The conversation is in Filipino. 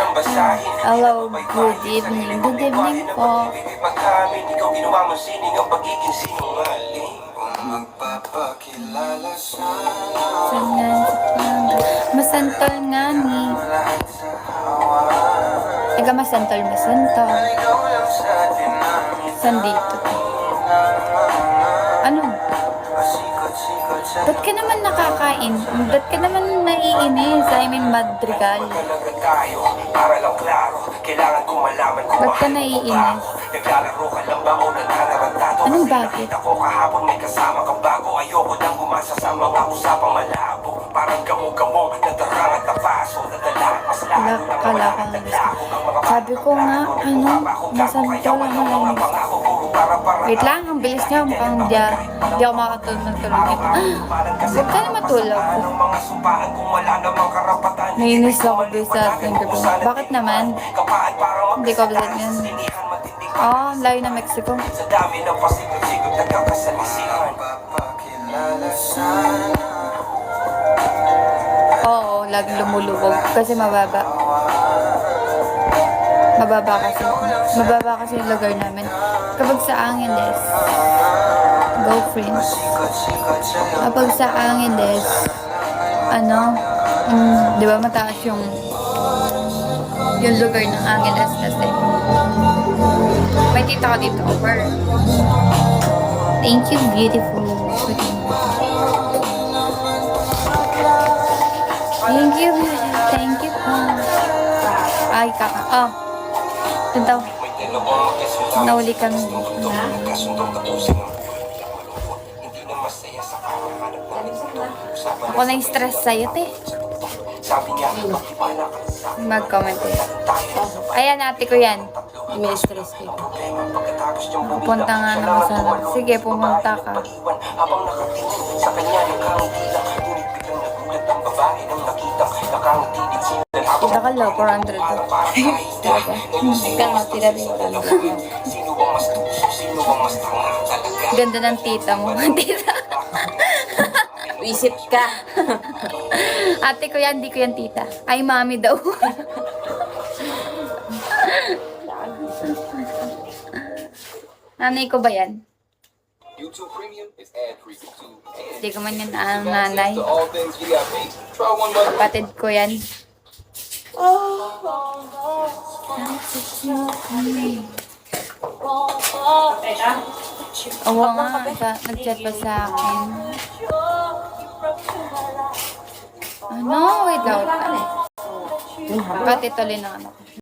Hello, good evening. Good evening po. Masantol nga ni. Taga masantol. Sandito. Ano? Ba't ka naman nakakain? Ba't ka naman naiinis? I mean, madrigal. Ba't ka naiinis? Anong bakit? Kala ko nga gusto. Sabi ko nga, masantol ang naiinis. Wait lang, ang bilis niya. Mukhang di ako makatulog ng tulog nito. Huwag ka na matulog. Naiinis ako doon sa fingerprint. Bakit naman? Hindi ko absent yan. Oh, layo na Mexico. Oo, laging lumulubog. Kasi mababa. Mababa kasi yung lugar namin. Kapag sa Angeles, go friends. Kapag sa Angeles, di ba mataas yung lugar ng Angeles kasi. May tita ko dito over. Thank you, beautiful. Thank you, beautiful. Thank you po. Ay, kaka. Oh. Tuntaw. Nauli kami. Ako na yung stress sa'yo, te. Mag-comment eh. Ayan, ate ko yan. May stress ko. Pupunta nga naman sana. Sige, pumunta ka. Kita ka low, 400 to. Talaga. Kaya tira rin lang. Ganda ng tita mo. Tita. Isip ka. Ate ko yan, di ko yan tita. Ay, mami daw. Nanay ko ba yan? Hindi ko man yan ang nanay. Kapatid ko yan. Oo nga, nag-chat pa sa akin. Wait lang. Pati tuloy na ano.